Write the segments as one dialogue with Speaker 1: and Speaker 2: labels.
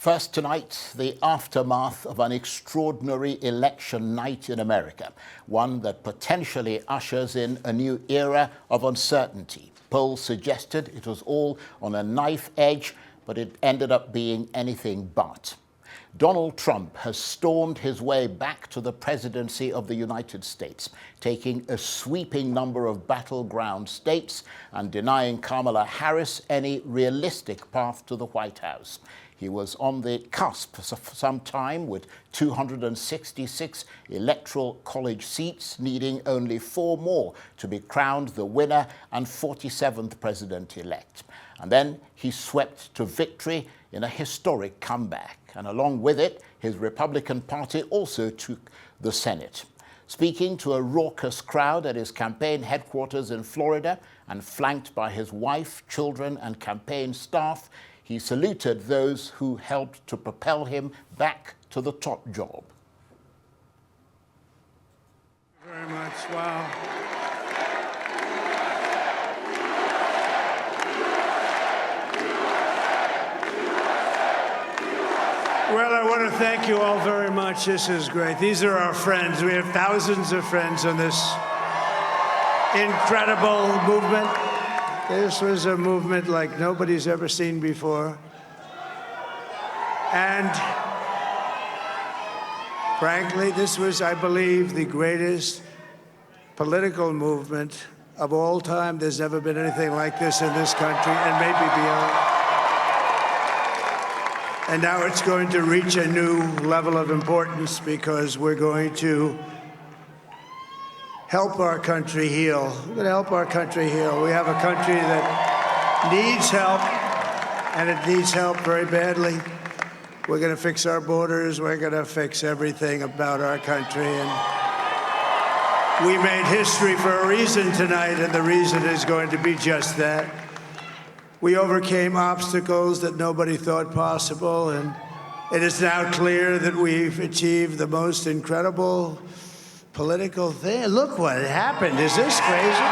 Speaker 1: First tonight, the aftermath of an extraordinary election night in America, one that potentially ushers in a new era of uncertainty. Polls suggested it was all on a knife edge, but it ended up being anything but. Donald Trump has stormed his way back to the presidency of the United States, taking a sweeping number of battleground states and denying Kamala Harris any realistic path to the White House. He was on the cusp for some time with 266 electoral college seats, needing only 4 more to be crowned the winner and 47th president-elect. And then he swept to victory in a historic comeback. And along with it, his Republican Party also took the Senate. Speaking to a raucous crowd at his campaign headquarters in Florida and flanked by his wife, children, and campaign staff, he saluted those who helped to propel him back to the top job.
Speaker 2: Very much. Wow. Well, I want to thank you all very much. This is great. These are our friends. We have thousands of friends on this incredible movement. This was a movement like nobody's ever seen before. And frankly, this was, I believe, the greatest political movement of all time. There's never been anything like this in this country, and maybe beyond. And now it's going to reach a new level of importance because we're going to help our country heal. We're going to help our country heal. We have a country that needs help, and it needs help very badly. We're going to fix our borders. We're going to fix everything about our country. And we made history for a reason tonight, and the reason is going to be just that. We overcame obstacles that nobody thought possible, and it is now clear that we've achieved the most incredible political thing. Look what happened. Is this crazy?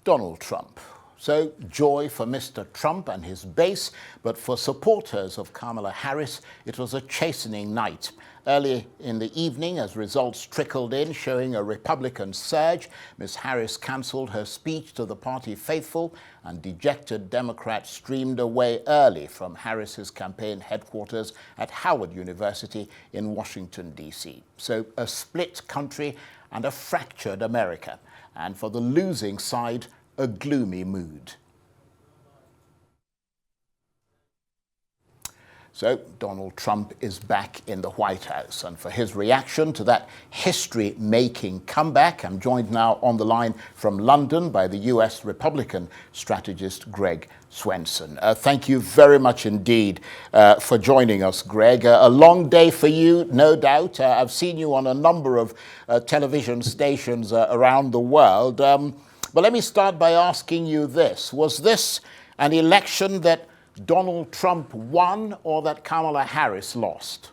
Speaker 1: Donald Trump. So joy for Mr. Trump and his base, but for supporters of Kamala Harris, it was a chastening night. Early in the evening, as results trickled in showing a Republican surge, Ms. Harris cancelled her speech to the party faithful, and dejected Democrats streamed away early from Harris's campaign headquarters at Howard University in Washington, D.C. So a split country and a fractured America, and for the losing side, a gloomy mood. So Donald Trump is back in the White House, and for his reaction to that history-making comeback, I'm joined now on the line from London by the US Republican strategist Greg Swenson. Thank you very much indeed for joining us, Greg. A long day for you, no doubt. I've seen you on a number of television stations around the world. But let me start by asking you this. Was this an election that Donald Trump won or that Kamala Harris lost?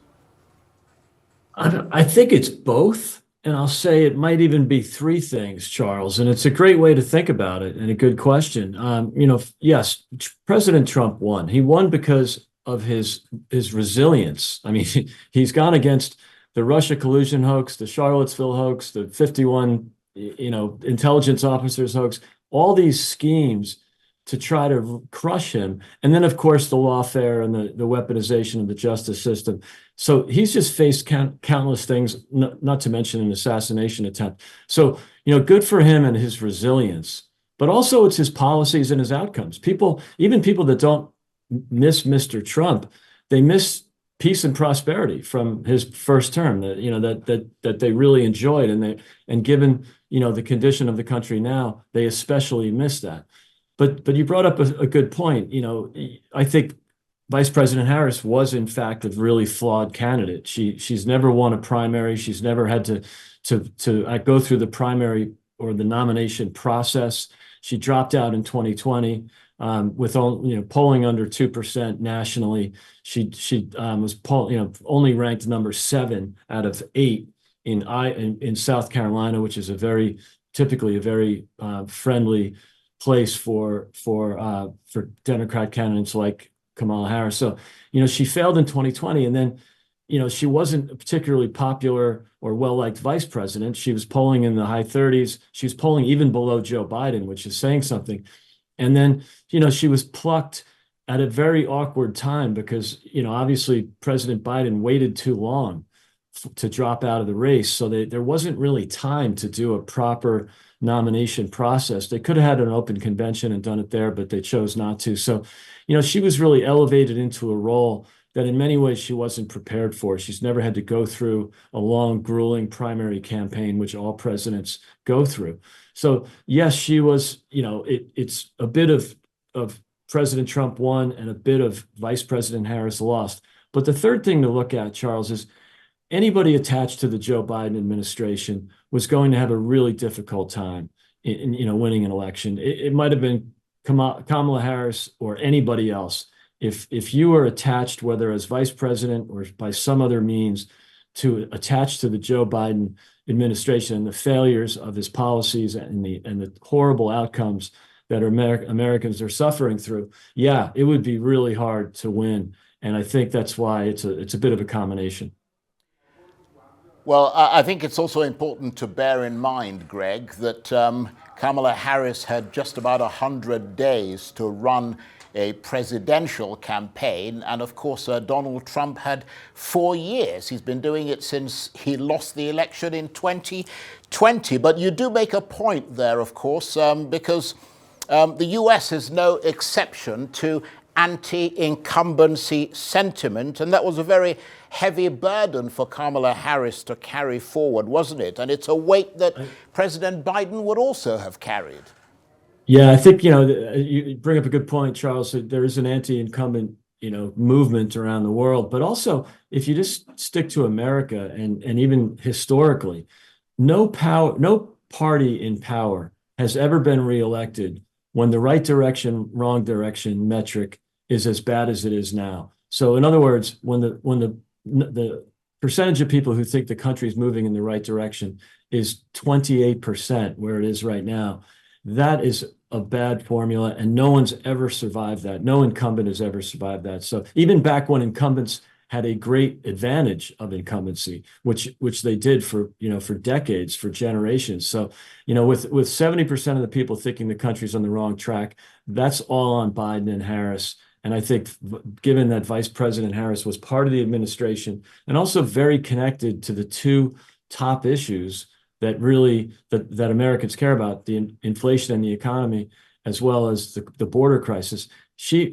Speaker 3: I think it's both. And I'll say it might even be 3 things, Charles. And it's a great way to think about it and a good question. Yes, President Trump won. He won because of his resilience. I mean, he's gone against the Russia collusion hoax, the Charlottesville hoax, the 51 intelligence officers hoax, all these schemes to try to crush him. And then, of course, the lawfare and the weaponization of the justice system. So he's just faced countless things, not to mention an assassination attempt. So, good for him and his resilience. But also it's his policies and his outcomes. Even people that don't miss Mr. Trump, they miss peace and prosperity from his first term that they really enjoyed. And given, the condition of the country now, they especially miss that. But you brought up a good point. I think Vice President Harris was, in fact, a really flawed candidate. She's never won a primary. She's never had to go through the primary or the nomination process. She dropped out in 2020 with polling under 2% nationally. She was only ranked number 7 out of 8 in South Carolina, which is typically a very friendly place for Democrat candidates like Kamala Harris. So, she failed in 2020, and then, she wasn't a particularly popular or well-liked vice president. She was polling in the high 30s. She was polling even below Joe Biden, which is saying something. And then, she was plucked at a very awkward time because, obviously President Biden waited too long to drop out of the race. So there wasn't really time to do a proper nomination process. They could have had an open convention and done it there, but they chose not to. So, she was really elevated into a role that in many ways she wasn't prepared for. She's never had to go through a long, grueling primary campaign, which all presidents go through. So yes, she was, it's a bit of President Trump won and a bit of Vice President Harris lost. But the third thing to look at, Charles, is anybody attached to the Joe Biden administration was going to have a really difficult time in winning an election. It might have been Kamala Harris or anybody else. If you were attached, whether as vice president or by some other means, to attach to the Joe Biden administration and the failures of his policies and the horrible outcomes that Americans are suffering through, yeah, it would be really hard to win. And I think that's why it's a bit of a combination.
Speaker 1: Well, I think it's also important to bear in mind, Greg, that Kamala Harris had just about 100 days to run a presidential campaign. And of course, Donald Trump had 4 years. He's been doing it since he lost the election in 2020. But you do make a point there, of course, because the US is no exception to anti-incumbency sentiment. And that was a very heavy burden for Kamala Harris to carry forward, wasn't it? And it's a weight that President Biden would also have carried.
Speaker 3: Yeah, I think, you bring up a good point, Charles. There is an anti-incumbent, movement around the world. But also, if you just stick to America and even historically, no party in power has ever been reelected when the right direction, wrong direction metric is as bad as it is now. So in other words, when the percentage of people who think the country is moving in the right direction is 28%, where it is right now, that is a bad formula, and no one's ever survived that. No incumbent has ever survived that. So even back when incumbents had a great advantage of incumbency, which they did for decades, for generations. So, with 70% of the people thinking the country's on the wrong track, that's all on Biden and Harris. And I think given that Vice President Harris was part of the administration and also very connected to the two top issues that Americans care about, the inflation and the economy, as well as the border crisis, she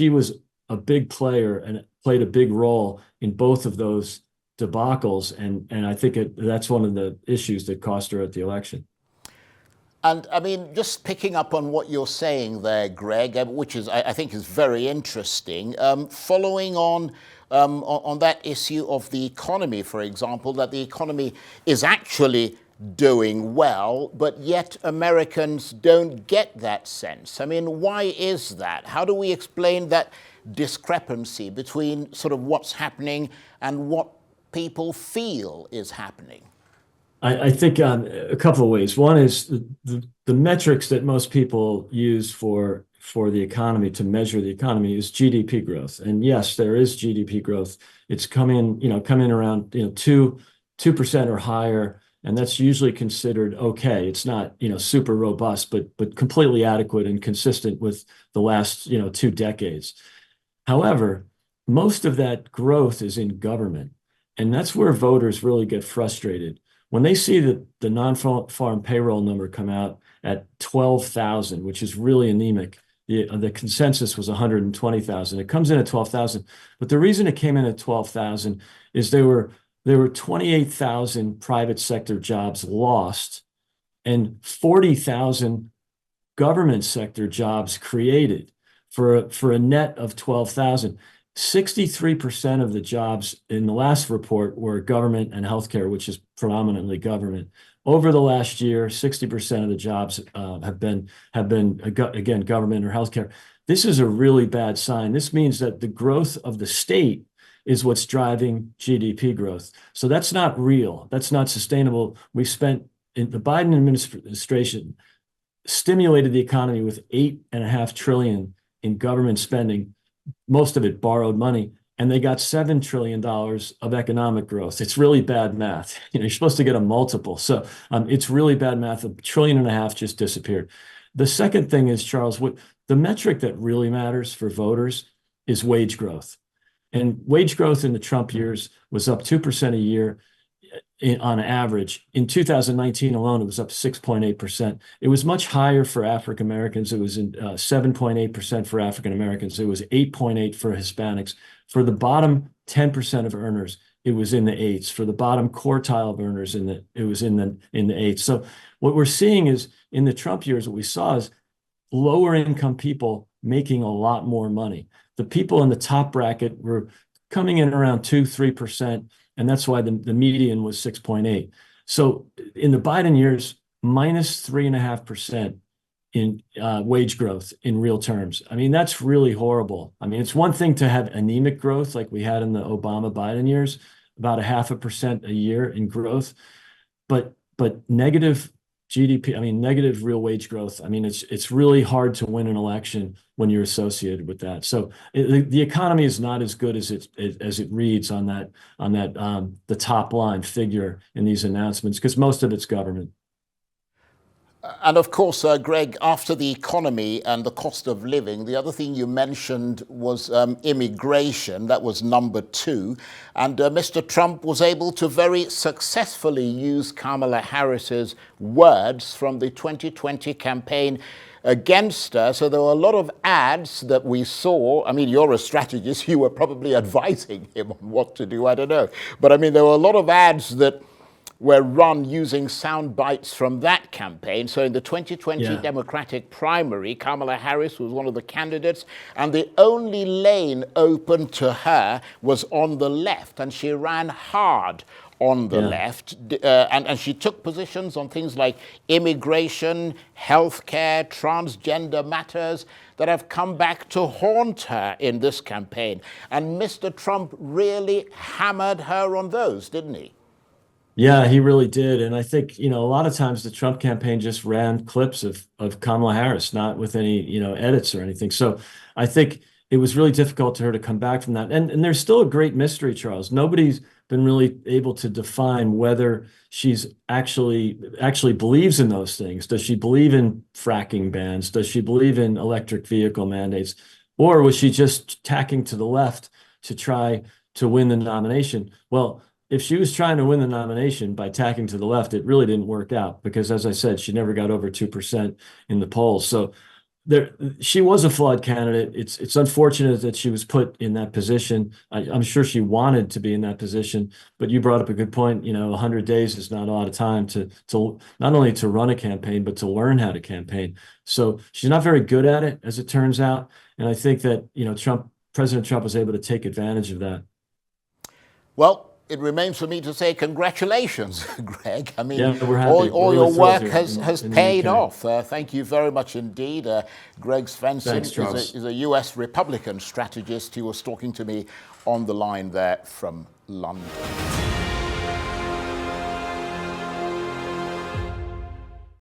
Speaker 3: was a big player and played a big role in both of those debacles. And I think that's one of the issues that cost her at the election.
Speaker 1: And I mean, just picking up on what you're saying there, Greg, which I think is very interesting, following on that issue of the economy, for example, that the economy is actually doing well, but yet Americans don't get that sense. I mean, why is that? How do we explain that discrepancy between sort of what's happening and what people feel is happening?
Speaker 3: I think a couple of ways. One is the metrics that most people use for the economy, to measure the economy, is GDP growth. And yes, there is GDP growth. It's coming around 2% or higher, and that's usually considered okay. It's not super robust, but completely adequate and consistent with the last 2 decades. However, most of that growth is in government, and that's where voters really get frustrated. When they see the non-farm payroll number come out at 12,000, which is really anemic, the consensus was 120,000. It comes in at 12,000, but the reason it came in at 12,000 is there were 28,000 private sector jobs lost and 40,000 government sector jobs created for a net of 12,000. 63% of the jobs in the last report were government and healthcare, which is predominantly government. Over the last year, 60% of the jobs have been again government or healthcare. This is a really bad sign. This means that the growth of the state is what's driving GDP growth. So that's not real. That's not sustainable. The Biden administration stimulated the economy with $8.5 trillion in government spending most of it borrowed money, and they got $7 trillion of economic growth. It's really bad math. You're supposed to get a multiple. So it's really bad math. $1.5 trillion just disappeared. The second thing is, Charles, what the metric that really matters for voters is wage growth. And wage growth in the Trump years was up 2% a year on average. In 2019 alone, it was up 6.8%. It was much higher for African Americans. It was 7.8% for African Americans. It was 8.8 for Hispanics. For the bottom 10% of earners, it was in the eights. For the bottom quartile of earners, it was in the eights. So what we're seeing is in the Trump years, what we saw is lower income people making a lot more money. The people in the top bracket were coming in around 2-3%, and that's why the median was 6.8. So in the Biden years, minus 3.5% in wage growth in real terms. I mean, that's really horrible. I mean, it's one thing to have anemic growth like we had in the Obama-Biden years, about 0.5% a year in growth, but negative GDP, I mean, negative real wage growth. I mean, it's really hard to win an election when you're associated with that. So the economy is not as good as it reads on that the top line figure in these announcements, because most of it's government.
Speaker 1: And of course, Greg, after the economy and the cost of living, the other thing you mentioned was immigration. That was number 2. And Mr. Trump was able to very successfully use Kamala Harris's words from the 2020 campaign against her. So there were a lot of ads that we saw. I mean, you're a strategist. You were probably advising him on what to do. I don't know. But I mean, there were a lot of ads that were run using sound bites from that campaign. So in the 2020 Democratic primary, Kamala Harris was one of the candidates, and the only lane open to her was on the left, and she ran hard on the left, and she took positions on things like immigration, healthcare, transgender matters that have come back to haunt her in this campaign. And Mr. Trump really hammered her on those, didn't he?
Speaker 3: Yeah, he really did. And I think, a lot of times the Trump campaign just ran clips of Kamala Harris, not with any, edits or anything. So I think it was really difficult to her to come back from that. And there's still a great mystery, Charles. Nobody's been really able to define whether she's actually believes in those things. Does she believe in fracking bans? Does she believe in electric vehicle mandates? Or was she just tacking to the left to try to win the nomination? Well, if she was trying to win the nomination by tacking to the left, it really didn't work out because, as I said, she never got over 2% in the polls. So she was a flawed candidate. It's unfortunate that she was put in that position. I'm sure she wanted to be in that position, but you brought up a good point. 100 days is not a lot of time to not only to run a campaign, but to learn how to campaign. So she's not very good at it, as it turns out. And I think that, President Trump was able to take advantage of that.
Speaker 1: Well, it remains for me to say congratulations, Greg. I mean,
Speaker 3: all
Speaker 1: your work has paid off. Thank you very much indeed. Greg Swenson is a U.S. Republican strategist. He was talking to me on the line there from London.